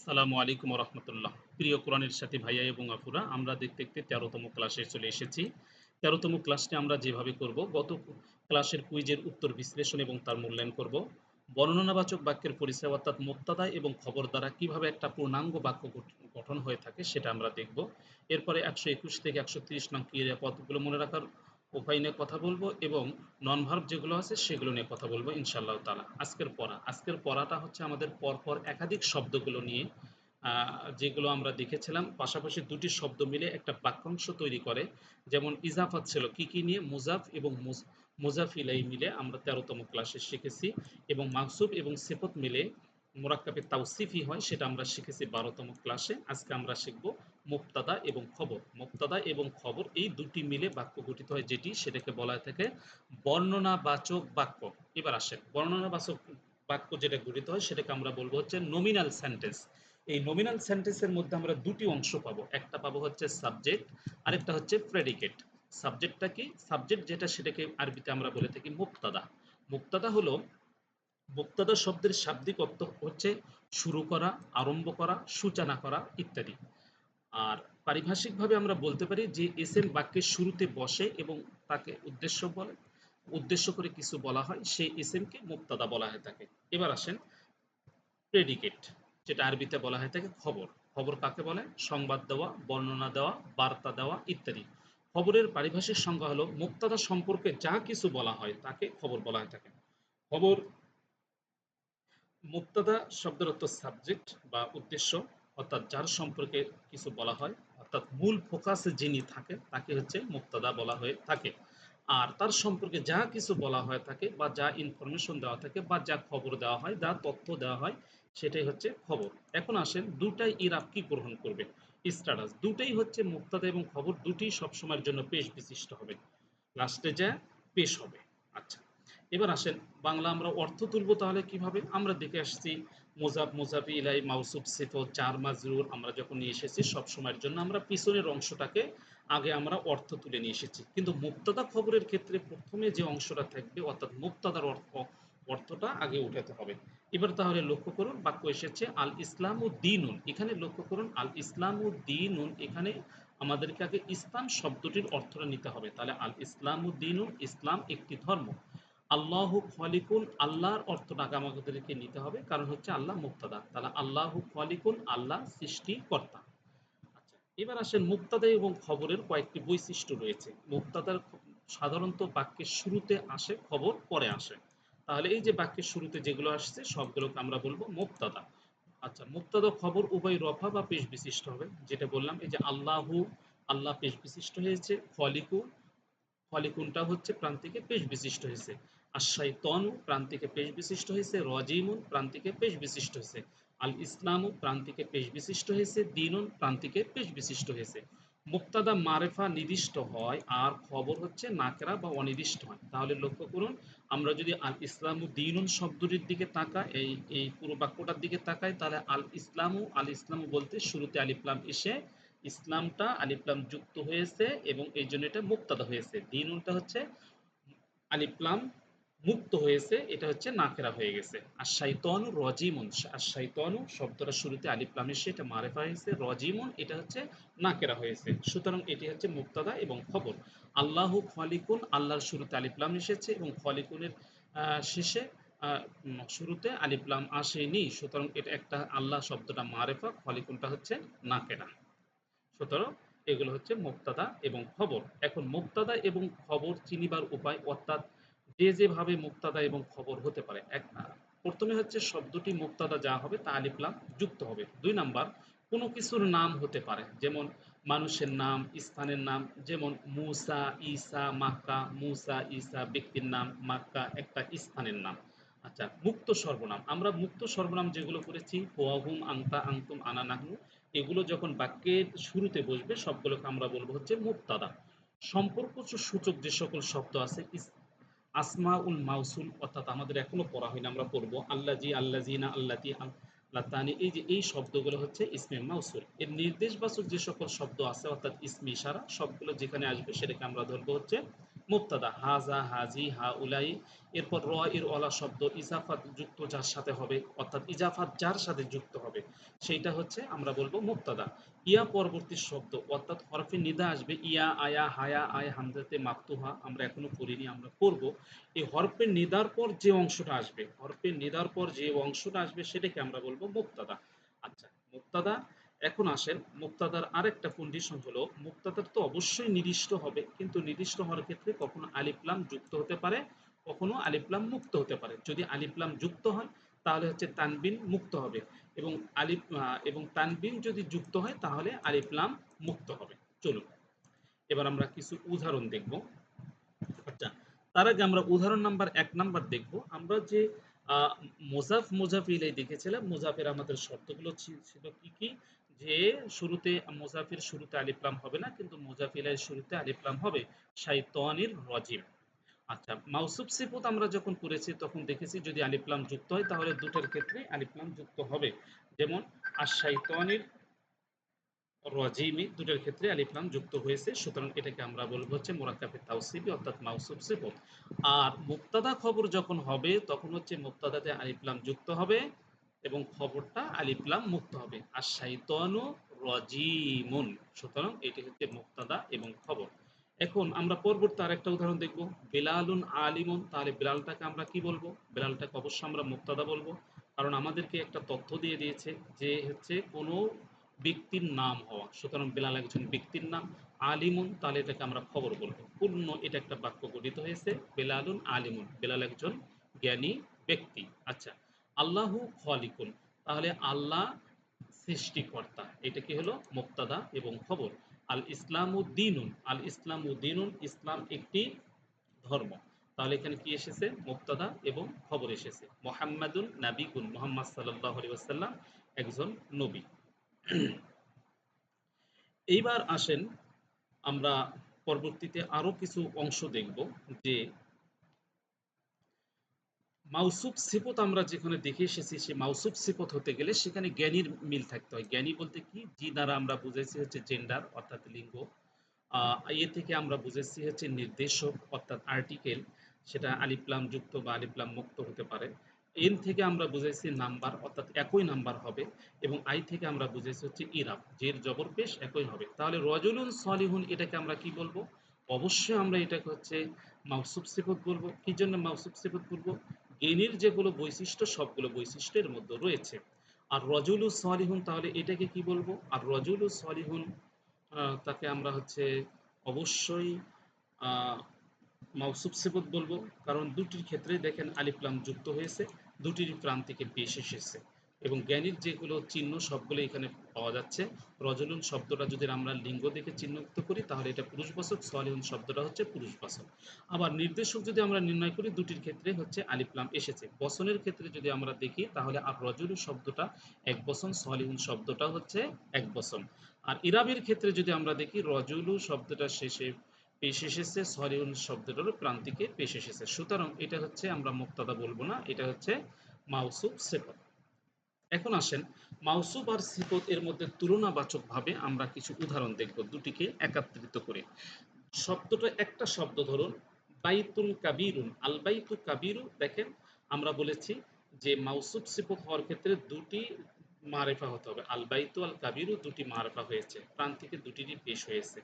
আসসালামু আলাইকুম রহমতুল্লাহ। প্রিয় কোরআনের সাথী ভাইয়া এবং আপুরা, আমরা দেখতে দেখতে ১৩তম ক্লাসে চলে এসেছি। ১৩তম ক্লাসটি আমরা যেভাবে করব, গত ক্লাসের কুইজের উত্তর বিশ্লেষণ এবং তার মূল্যায়ন করব। বর্ণনাবাচক বাক্যের পরিচয় অর্থাৎ মুবতাদা এবং খবর দ্বারা কিভাবে একটা পূর্ণাঙ্গ বাক্য গঠন হয়ে থাকে সেটা আমরা দেখব। এরপরে ১২১ থেকে ১৩০ নং ক্রিয়াপদগুলো মনে রাখার উপায় নিয়ে কথা বলবো এবং নন ভার্ব যেগুলো আছে সেগুলো নিয়ে কথা বলবো ইনশাআল্লাহ তাআলা। আজকের পড়াটা হচ্ছে আমাদের পরপর একাধিক শব্দগুলো নিয়ে, যেগুলো আমরা দেখেছিলাম পাশাপাশি দুটি শব্দ মিলে একটা বাক্যাংশ তৈরি করে। যেমন ইজাফাত ছিল কি নিয়ে, মুজাফ এবং মুজাফ ইলাই মিলে আমরা ১৩তম ক্লাসে শিখেছি, এবং মাকসুব এবং সিফত মিলে মোরাক্কাবে তাওসিফি হয়, সেটা আমরা শিখেছি ১২তম ক্লাসে। আজকে আমরা শিখব মুবতাদা এবং খবর। মুবতাদা এবং খবর এই দুটি মিলে বাক্য গঠিত হয়, সেটাকে বলা হয়ে থাকে বর্ণনাবাচক বাক্য। এবার আসেন, বর্ণনাবাচক বাক্য যেটা গঠিত হয় সেটাকে আমরা বলবো হচ্ছে নমিনাল সেন্টেন্স। এই নমিনাল সেন্টেন্সের মধ্যে আমরা দুটি অংশ পাবো, একটা পাবো হচ্ছে সাবজেক্ট, আরেকটা হচ্ছে প্রেডিকেট। সাবজেক্টটা কি? সাবজেক্ট যেটা সেটাকে আরবিতে আমরা বলে থাকি মুবতাদা। মুবতাদা হলো, মুক্তাদা শব্দের শাব্দিক অর্থ হচ্ছে শুরু করা, আরম্ভ করা, সূচনা করা ইত্যাদি। আর পারিভাষিকভাবে আমরা বলতে পারি যে এসএম বাক্যের শুরুতে বসে এবং তাকে উদ্দেশ্য করে কিছু বলা হয়, সেই এসএমকে মুক্তাদা বলা হয়ে থাকে। এবার আসেন প্রেডিকেট, যেটা আরবিতে বলা হয়ে থাকে খবর। খবর কাকে বলে? সংবাদ দেওয়া, বর্ণনা দেওয়া, বার্তা দেওয়া ইত্যাদি। খবরের পারিভাষিক সংজ্ঞা হলো মুক্তাদা সম্পর্কে যা কিছু বলা হয় তাকে খবর বলা হয়ে থাকে। খবর, মুক্তাদা শব্দের অর্থ সাবজেক্ট বা উদ্দেশ্য, অর্থাৎ যার সম্পর্কে কিছু বলা হয়, অর্থাৎ মূল ফোকাসে যিনি থাকেন তাকে হচ্ছে মুক্তাদা বলা হয়ে থাকে। আর তার সম্পর্কে যা কিছু বলা হয়ে থাকে বা যা ইনফরমেশন দেওয়া থাকে বা যা খবর দেওয়া হয়, যা তথ্য দেওয়া হয়, সেটাই হচ্ছে খবর। এখন আসেন দুটাই ইরাব কি গ্রহণ করবে? স্ট্যাটাস। দুটাই হচ্ছে মুক্তাদা এবং খবর, দুটি সবসময়ের জন্য পেশ বিশিষ্ট হবে, লাস্টে যা পেশ হবে। আচ্ছা, এবার আসেন বাংলা আমরা অর্থ তুলব তাহলে কিভাবে? আমরা দেখে আসছি মোজাব, মোজাবি ইলাই, মাউসুফ, সিফত, জার মাজরুর আমরা যখন নিয়ে এসেছি সব সময়ের জন্য আমরা পিছনের অংশটাকে আগে আমরা অর্থ তুলে নিয়ে এসেছি, কিন্তু মুক্তাদা খবরের ক্ষেত্রে প্রথমে যে অংশটা থাকবে অর্থাৎ মুক্তাদার অর্থটা আগে উঠাতে হবে। এবার তাহলে লক্ষ্য করুন, বাক্য এসেছে আল ইসলাম ও দিনুন। এখানে লক্ষ্য করুন আল ইসলাম ও দিনুন, এখানে আমাদেরকে আগে ইসলাম শব্দটির অর্থটা নিতে হবে। তাহলে আল ইসলাম ও দিনুন, ইসলাম একটি ধর্ম। আল্লাহু খলিকুন, আল্লাহর অর্থটাকে আমাদেরকে নিতে হবে, কারণ হচ্ছে আল্লাহ মুক্তাদা। তাহলে আল্লাহু খলিকুন, আল্লাহ সৃষ্টিকর্তা। আচ্ছা, এবার আসেন মুক্তাদা এবং খবরের কয়েকটি বৈশিষ্ট্য রয়েছে। মুক্তাদার সাধারণত বাক্যের শুরুতে আসে, খবর পরে আসে। তাহলে এই যে বাক্যের শুরুতে যেগুলো আসছে সবগুলোকে আমরা বলবো মুক্তাদা। আচ্ছা, মুক্তাদা খবর উভয় রফা বা পেশ বিশিষ্ট হবে, যেটা বললাম এই যে আল্লাহু, আল্লাহ পেশ বিশিষ্ট হয়েছে, খলিকু, ফলিকুনটা হচ্ছে প্রান্তিকে পেশ বিশিষ্ট হয়েছে, আর শাইতানু প্রান্তিকে পেশ বিশিষ্ট হয়েছে, রজিমুন প্রান্তিকে পেশ বিশিষ্ট হয়েছে, আল ইসলামু প্রান্তিকে পেশ বিশিষ্ট হয়েছে, দিনুন প্রান্তিকে পেশ বিশিষ্ট হয়েছে। মুক্তাদা মারেফা নির্দিষ্ট হয় আর খবর হচ্ছে নাকেরা বা অনির্দিষ্ট হয়। তাহলে লক্ষ্য করুন, আমরা যদি আল ইসলামু দিনুন শব্দটির দিকে তাকাই, এই পুরো বাক্যটার দিকে তাকাই, তাহলে আল ইসলামু বলতে শুরুতে আলিফলাম এসে ইসলামটা আলিফলাম যুক্ত হয়েছে এবং এই জন্য এটা মুক্তাদা হয়েছে। দিনুনটা হচ্ছে আলিফলাম মুক্ত হয়েছে, এটা হচ্ছে নাকেরা হয়ে গেছে। আর শাইতানু রজিমুন, আর শাইতানু শব্দটা শুরুতে আলিফলাম এসে এটা মারেফা হয়েছে, রজিমুন এটা হচ্ছে নাকেরা হয়েছে। সুতরাং এটি হচ্ছে মুক্তাদা এবং খবর। আল্লাহু খলিকুন, আল্লাহর শুরুতে আলিফলাম এসেছে এবং খলিকুনের শেষে শুরুতে আলিফলাম আসেনি, সুতরাং এটা একটা আল্লাহ শব্দটা মারেফা, খলিকুনটা হচ্ছে নাকেরা। সুতরাং এগুলো হচ্ছে মুক্তাদা এবং খবর। এখন মুক্তাদা এবং খবর চিনিবার উপায়, অর্থাৎ যে যেভাবে মুক্তাদা এবং খবর হতে পারে। প্রথমে হচ্ছে শব্দটি মুক্তাদা যা হবে তা আলিফলাম যুক্ত হবে। ২ নাম্বার, কোনো কিছুর নাম হতে পারে, যেমন মানুষের নাম, স্থানের নাম, যেমন মুসা, ঈসা, মাক্কা। মুসা, ঈসা ব্যক্তির নাম, মাক্কা একটা স্থানের নাম। আচ্ছা, মুক্ত সর্বনাম, আমরা মুক্ত সর্বনাম যেগুলো করেছি হুয়া, হুম, আনতা, আনতুম, আনা, নাহনু, এগুলো যখন বাক্যের শুরুতে বসবে সবগুলোকে আমরা বলবো হচ্ছে মুক্তাদা। সম্পর্ক সূচক যে সকল শব্দ আছে, আসমাউল মাউসুল, অর্থাৎ আমাদের এখনো পড়া হয়নি, আমরা পড়বো আল্লাজি, আল্লাজিনা, আল্লাতি, আল্লাতানি, এই যে এই শব্দগুলো হচ্ছে ইসমে মাউসুল। এর নির্দেশবাচক যে সকল শব্দ আছে অর্থাৎ ইসমে ইশারা, সবগুলো যেখানে আসবে সেটাকে আমরা ধরবো হচ্ছে মুবতাদা হাজা, হাজি, হাউলাই, এরপর র এর ওয়ালা শব্দ ইজাফাত যুক্ত যার সাথে হবে, অর্থাৎ ইজাফাত যার সাথে যুক্ত হবে সেইটা হচ্ছে আমরা বলবো মুবতাদা। ইয়া পরবর্তী শব্দ অর্থাৎ হরফে নিদা আসবে, ইয়া, আয়া, হায়া, আয় হামজাতে মাফতুহা, আমরা এখনো পড়িনি, আমরা পড়বো। এই হরফে নিদার পর যে অংশটা আসবে, হরফে নিদার পর যে অংশটা আসবে সেটাকে আমরা বলবো মুবতাদা। আচ্ছা, মুবতাদা। এখন আসেন মুক্তাদার আরেকটা কন্ডিশন হলো, মুক্তাদার তো অবশ্যই নির্দিষ্ট হবে, কিন্তু নির্দিষ্ট হওয়ার ক্ষেত্রে কখনো আলিফ লাম যুক্ত হতে পারে, কখনো আলিফ লাম মুক্ত হতে পারে। যদি আলিফ লাম যুক্ত হয় তাহলে হচ্ছে তানবিন মুক্ত হবে, এবং এবং তানবিন যদি যুক্ত হয় তাহলে আলিফ লাম মুক্ত হবে। চলুন এবার আমরা কিছু উদাহরণ দেখব। আচ্ছা, তার আগে আমরা উদাহরণ নাম্বার ১ নাম্বার দেখব। আমরা যে মোজাফ মোজাফ ইলাই দেখেছিলাম, মোজাফের আমাদের শর্তগুলো ছিল কি কি, যে শুরুতে মোজাফের শুরুতে আলিফ লাম হবে না, কিন্তু মোজাফ ইলাইয়ের শুরুতে আলিফ লাম হবে। শাইতানির রাজিম। আচ্ছা, মাউসুফ সিফত আমরা যখন করেছি তখন দেখেছি যদি আলিফ লাম যুক্ত হয় তাহলে দুটোর ক্ষেত্রে আলিফ লাম যুক্ত হবে। যেমন আশ-শাইতানির রাজিমি, দুটোর ক্ষেত্রে আলিফ লাম যুক্ত হয়েছে, সুতরাং এটাকে আমরা বলবো হচ্ছে মুরাক্কাবে তাওসিফি অর্থাৎ মাউসুফ সিফত। আর মুবতাদা খবর যখন হবে তখন হচ্ছে মুবতাদাতে আলিফ লাম যুক্ত হবে এবং খবরটা আলিফ লাম মুক্ত হবে। আর শাইতানু রাজিমুন, সুতরাং এটি হচ্ছে মুবতাদা এবং খবর। এখন আমরা পরবর্তী আরেকটা উদাহরণ দেখব, বেলালুন আলিমুন। তাহলে বেলালটাকে আমরা কি বলবো? বেলালটাকে অবশ্যই আমরা মুবতাদা বলবো, কারণ আমাদেরকে একটা তথ্য দিয়ে দিয়েছে যে হচ্ছে কোনো ব্যক্তির নাম হওয়া, সুতরাং বেলাল একজন ব্যক্তির নাম। আলিমুন, তাহলে এটাকে আমরা খবর বলবো। পূর্ণ এটা একটা বাক্য গঠিত হয়েছে, বেলালুন আলিমুন, বেলাল একজন জ্ঞানী ব্যক্তি। আচ্ছা, আল্লাহু খালিকুন, তাহলে আল্লাহ সৃষ্টিকর্তা, এটা কি হলো? মুবতাদা এবং খবর। আল ইসলামু দ্বীনুন, আল ইসলামু দ্বীনুন, ইসলাম একটি ধর্ম। তাহলে এখানে কি এসেছে? মুবতাদা এবং খবর এসেছে। মুহাম্মাদুন নাবিয়ুন, মুহাম্মদ সাল্লাল্লাহু আলাইহি ওয়াসাল্লাম একজন নবী। এইবার আসেন আমরা পরবর্তীতে আরো কিছু অংশ দেখব, যে মাউসুফ সিফত আমরা যেখানে দেখে এসেছি, সে মাউসুফ সিফত হতে গেলে সেখানে জ্ঞানীর মিল থাকতে হয়। জ্ঞানী বলতে কি? জি দ্বারা আমরা বুঝেছি হচ্ছে জেন্ডার অর্থাৎ লিঙ্গ। এ থেকে আমরা বুঝেছি হচ্ছে নির্দেশক অর্থাৎ আর্টিকেল, সেটা আলিফ লাম যুক্ত বা আলিফ লাম মুক্ত হতে পারে। এন থেকে আমরা বুঝেছি নাম্বার অর্থাৎ একই নাম্বার হবে, এবং আই থেকে আমরা বুঝেছি হচ্ছে ইরাব, জের জবর পেশ একই হবে। তাহলে রজুলুন সলিহুন এটাকে আমরা কি বলবো? অবশ্যই আমরা এটাকে হচ্ছে মাউসুফ সিফত বলবো। কি জন্য মাউসুফ সিফত বলবো? জ্ঞানীর যেগুলো বৈশিষ্ট্য সবগুলো বৈশিষ্ট্যের মধ্যে রয়েছে। আর রজুলু সলিহুন, তাহলে এটাকে কি বলবো? আর রজুলু সলিহুন তাকে আমরা হচ্ছে অবশ্যই আহ, মাউসুফ সিফত বলবো, কারণ দুটির ক্ষেত্রে দেখেন আলিফ লাম যুক্ত হয়েছে, দুটির প্রান্তিকে পেশ এসেছে, এবং জ্ঞানীর যেগুলো চিহ্ন সবগুলো এখানে পাওয়া যাচ্ছে। রজলুন শব্দটা যদি আমরা লিঙ্গ দেখে চিহ্নিত করি তাহলে এটা পুরুষবাচক, সলিহুন শব্দটা হচ্ছে পুরুষবাচক। আবার নির্দেশক যদি আমরা নির্ণয় করি দুটির ক্ষেত্রে হচ্ছে আলিফ লাম এসেছে। বচনের ক্ষেত্রে যদি আমরা দেখি তাহলে আর রজলু শব্দটা এক বচন, সলিহুন শব্দটা হচ্ছে এক বচন। আর ইরাবের ক্ষেত্রে যদি আমরা দেখি রজুলু শব্দটা শেষে পেশ এসেছে, সলিহুন শব্দটারও প্রান্তিকে পেশ এসেছে, সুতরাং এটা হচ্ছে আমরা মুক্তাদা বলবো না, এটা হচ্ছে মাউসুফ সিফত। এখন আসেন মাউসুফ আর সিফত এর মধ্যে তুলনাবাচকভাবে আমরা কিছু উদাহরণ দেখব দুটিকে একত্রিত করে। শব্দটা একটা শব্দ ধরুন, বাইতুল কাবিরুন, আল বাইতু কাবিরু। দেখেন আমরা বলেছি যে মাউসুফ সিফত হওয়ার ক্ষেত্রে দুটি মারেফা হতে হবে। আল বাইতু আল কাবিরু দুটি মারেফা হয়েছে, প্রান্তিকে দুটিরই পেশ হয়েছে,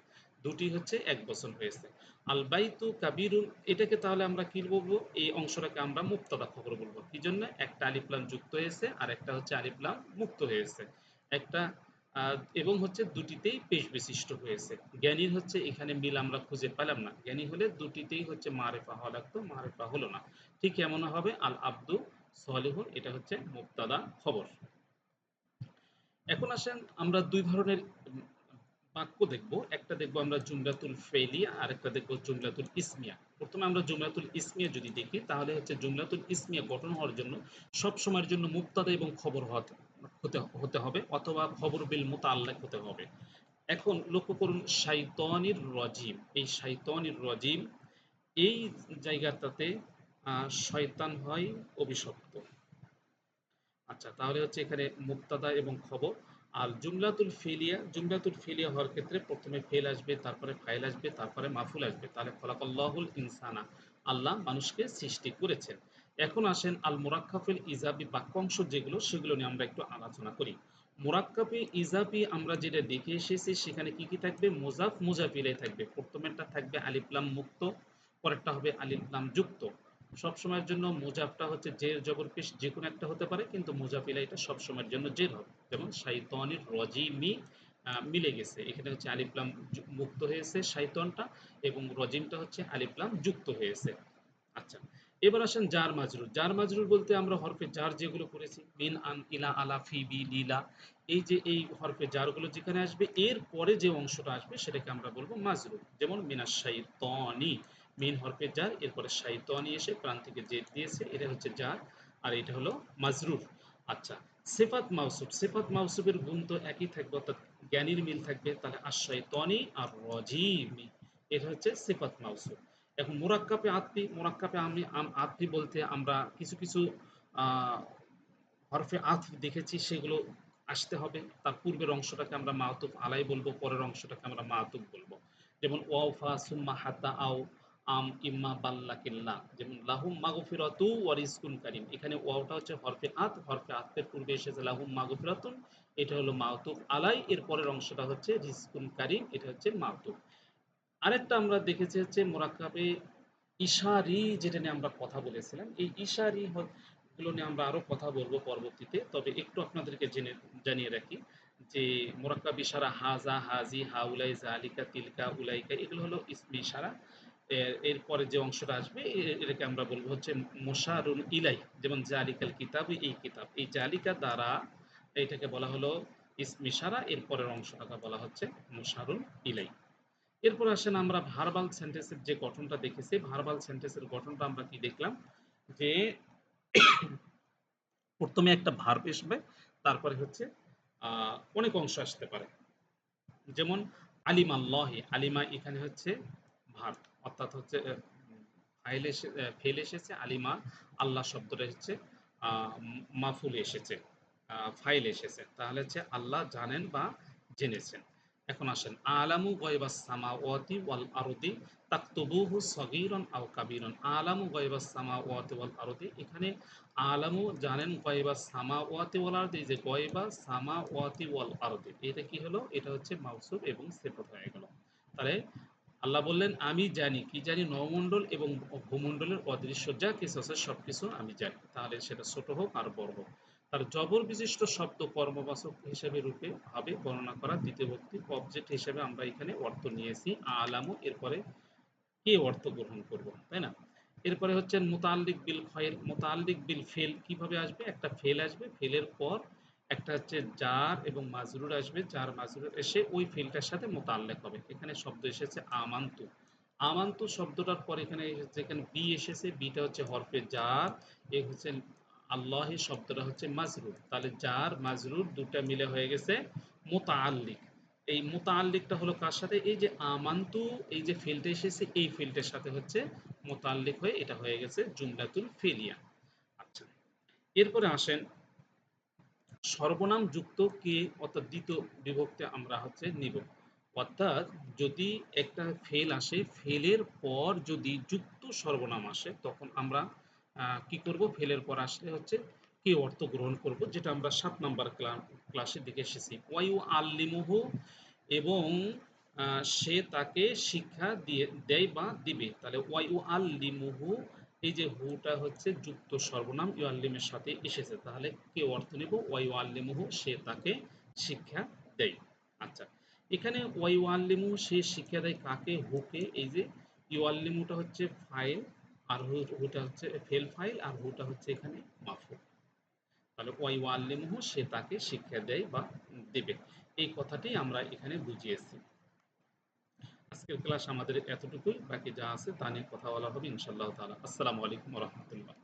দুটি হচ্ছে এক বচন হয়েছে। আল বাইতু কাবিরুন এটাকে তাহলে আমরা কি বলবো? এই অংশটাকে আমরা মুক্তাদা খবর বলবো। কি জন্য? একটা আলিফ লাম যুক্ত হয়েছে আর একটা হচ্ছে আলিফ লাম মুক্ত হয়েছে, একটা এবং হচ্ছে দুটিতেই পেশ বিশিষ্ট হয়েছে। জ্ঞানীর হচ্ছে এখানে মিল আমরা খুঁজে পেলাম না, জ্ঞানী হলে দুটিতেই হচ্ছে মারেফা হওয়া লাগতো, মারেফা হলো না। ঠিক এমন হবে আল আব্দু সলিহুন, এটা হচ্ছে মুক্তাদা খবর। এখন আসেন আমরা দুই ধরনের বাক্য দেখব, একটা দেখব আমরা জুমলাতুল ফেলিয়া আর একটা দেখব জুমলাতুল ইসমিয়া। প্রথমে আমরা জুমলাতুল ইসমিয়া যদি দেখি তাহলে হচ্ছে জুমলাতুল ইসমিয়া গঠন হওয়ার জন্য সব সময়ের জন্য মুবতাদা এবং খবর হতে হবে, অথবা খবর বিল মুতাআল্লিক হতে হবে। এখন লক্ষ্য করুন শাইতানির রজিম, এই শাইতানির রজিম এই জায়গাটাতে শয়তান হয় অভিশপ্ত। আচ্ছা, তাহলে হচ্ছে এখানে মুবতাদা এবং খবর। আর জুমলাতুল ফেলিয়া হওয়ার ক্ষেত্রে প্রথমে ফেল আসবে, তারপরে ফাইল আসবে, তারপরে মাফুল আসবে। তাহলে খলাকাল্লাহুল ইনসানা, আল্লাহ মানুষকে সৃষ্টি করেছেন। এখন আসেন আল মুরাক্কাফিল ইজাবি বাক্যাংশ যেগুলো, সেগুলো নিয়ে আমরা একটু আলোচনা করি। মুরাক্কাবে ইজাবি আমরা যেটা দেখে এসেছি সেখানে কি কি থাকবে? মুজাফ মুজাফ ইলাইহি থাকবে। প্রথমেরটা থাকবে আলিফ লাম মুক্ত, পরেরটা হবে আলিফ লাম যুক্ত। সবসময়ের জন্য মুজাফটা হচ্ছে জের জবর পেশ যে কোনো একটা হতে পারে, কিন্তু মুজাফ ইলাইহিটা সবসময়ের জন্য জের হবে। যেমন শাইতানির রজিমি মিলে গেছে, এখানে হচ্ছে আলিফ লাম মুক্ত হয়েছে শাইতানটা, এবং রজিমটা হচ্ছে আলিফ লাম যুক্ত হয়েছে। আচ্ছা, এবার আসেন জার মাজরুর। জার মাজরুর বলতে আমরা হরফে জার যেগুলো করেছি, মিন, আন, ইলা, আলা, ফি, বি, লিলা, এই যে এই হরফে জারগুলো যেখানে আসবে, এর পরে যে অংশটা আসবে সেটাকে আমরা বলবো মাজরুর। যেমন মিনাশ শাইতানি, মিন হরফে জার, এরপরে শাইতানি এসে প্রাণ থেকে জেদ দিয়েছে, এটা হচ্ছে জার, আর এটা হলো মাজরুর। আচ্ছা, সিফাত মাউসুফ। সিফাত মাউসুফের গুণ তো একই থাকবে, অর্থাৎ জ্ঞানীর মিল থাকবে। তাহলে আশ-শাইতানি আর রজিমি, এটা হচ্ছে সিফাত মাউসুফ। এখন মোরাক্কাবে আতফি, মোরাক্কাবে আতফি বলতে আমরা কিছু কিছু আহ, হরফে আতফ দেখেছি, সেগুলো আসতে হবে। তার পূর্বের অংশটাকে আমরা মাতুফ আলাই বলবো, পরের অংশটাকে আমরা মাতুফ বলবো। যেমন ওয়াফা সুম্মা হাত্তা আও আম ইম্মা বাল্লা কিল্লা, যেমন লাহুম মাগফিরাতু ওয়া রিজকুন কারীম। এখানে ওয়াওটা হচ্ছে হরফে আতফ, হরফে আতফের পূর্বে এসেছে লাহুম মাগফিরাতুন, এটা হলো মাতুফ আলাই, এর পরের অংশটা হচ্ছে রিজকুন কারীম, এটা হচ্ছে মাতুফ। আরেকটা আমরা দেখেছি হচ্ছে মোরাক্কাবে ইশারি, যেটা নিয়ে আমরা কথা বলেছিলাম। এই ইশারি গুলো নিয়ে আমরা আরো কথা বলবো পরবর্তীতে, তবে একটু আপনাদেরকে জানিয়ে রাখি যে মোরাক্কাব ইশারা হাজা, হাজি, হাউলাই, জালিকা, তিলকা, উলাইকা, এগুলো হলো ইসমি ইশারা। এরপরে যে অংশটা আসবে এটাকে আমরা বলবো হচ্ছে মোশারুন ইলাই। যেমন জালিকাল কিতাব, এই কিতাব, এই জালিকা দ্বারা এটাকে বলা হলো ইসমি ইশারা, এর পরের অংশটাকে বলা হচ্ছে মোশারুন ইলাই। এরপর আসেন আমরা ভার্বাল সেন্টেন্সের যে গঠনটা দেখেছি। ভার্বাল সেন্টেন্সের গঠনটা আমরা কি দেখলাম যে প্রথমে একটা ভার্ব আসবে, তারপরে হচ্ছে অনেক অংশ আসতে পারে। যেমন আলিমা আল্লাহি, আলিমা এখানে হচ্ছে ভার্ব, অর্থাৎ হচ্ছে ফেল এসেছে, আলিমা আল্লাহ শব্দটা হচ্ছে মাফুল এসেছে, ফাইল এসেছে, তাহলে হচ্ছে আল্লাহ জানেন বা জেনেছেন। এখন আসেন আলামু গায়বাস সামাওয়াতি ওয়াল আরদি তাকতুবুহু সগীরান আও কাবীরান। আলামু গায়বাস সামাওয়াতি ওয়াল আরদি, এখানে আলামু জানেন গায়বাস সামাওয়াতি ওয়াল আরদি, এই যে গায়বা সামাওয়াতি ওয়াল আরদি, এটা কি হলো? এটা হচ্ছে মাউসুফ এবং সিফাত হয়ে গেল। তাহলে আল্লাহ বললেন আমি জানি, কি জানি? নবমণ্ডল এবং ভূমণ্ডলের অদৃশ্য যা কিছু আছে সবকিছু আমি জানি। তাহলে সেটা ছোট হোক আর বড় হোক, তার জবর বিশিষ্ট শব্দ কর্মবাচক হিসেবে রূপে হবে বর্ণনা করা দ্বিতীয় ব্যক্তি অবজেক্ট হিসেবে আমরা এখানে অর্থ নিয়েছি আলামু, এরপরে কে অর্থ গ্রহণ করব, তাই না? এরপরে হচ্ছে মুতাল্লিক বিল খয়ের, মুতাল্লিক বিল ফেল কিভাবে আসবে? একটা ফেল আসবে, ফেলের পর একটা হচ্ছে জার এবং মাজরুর আসবে, জার মাজরুর এসে ওই ফেলটার সাথে মোতাল্লেক হবে। এখানে শব্দ এসেছে আমান্তু, আমান্তু শব্দটার পর এখানে এসেছে, এখানে বি এসেছে, বিটা হচ্ছে হরফে জার, এ হচ্ছে আল্লাহি শব্দটা হচ্ছে মাজরুর। তাহলে জার মাজরুর দুটা মিলে হয়ে গেছে মোতাল্লিক। এই মোতাল্লিকটা হলো কার সাথে? এই যে আমান্তু, এই যে ফিল্ডটা এসেছে এই ফিল্ডের সাথে হচ্ছে মোতাল্লিক হয়ে এটা হয়ে গেছে জুমলাতুল ফেলিয়া। আচ্ছা, এরপরে আসেন সর্বনাম যুক্ত কে, অর্থাৎ দ্বিতীয় বিভক্তি আমরা হচ্ছে নিব। অর্থাৎ যদি একটা ফেল আসে, ফেলের পর যদি যুক্ত সর্বনাম আসে, তখন আমরা কি করব? ফেলের পর আসলে হচ্ছে কে অর্থ গ্রহণ করব, যেটা আমরা 7 নাম্বার ক্লাসে দেখে এসেছি। ওয়াইউ আল্লিমুহু, এবং সে তাকে শিক্ষা দেয় বা দিবে। তাহলে ওয়াইউ আল্লিমুহু, এই যে হুটা হচ্ছে যুক্ত সর্বনাম ইউআল্লিমের সাথে এসেছে, তাহলে কে অর্থ নেব? ওয়াইউ আল্লিমুহু, সে তাকে শিক্ষা দেয়। আচ্ছা, এখানে ওয়াইউ আল্লিমু, সে শিক্ষা দেয় কাকে? হুকে। এই যে ইউআল্লিমুটা হচ্ছে ফাইল, আর হুটা হচ্ছে ফেল ফাইল, আর হুটা হচ্ছে এখানে মাফুল। তাহলে ওয়াইউ আল্লিমুহু, সে তাকে শিক্ষা দেয় বা দেবে, এই কথাটি আমরা এখানে বুঝিয়েছি। আজকের ক্লাস আমাদের এতটুকুই, বাকি যা আছে তা নিয়ে কথা বলা হবে ইনশাআল্লাহ তাআলা। আসসালামু আলাইকুম ওয়া রাহমাতুল্লাহ।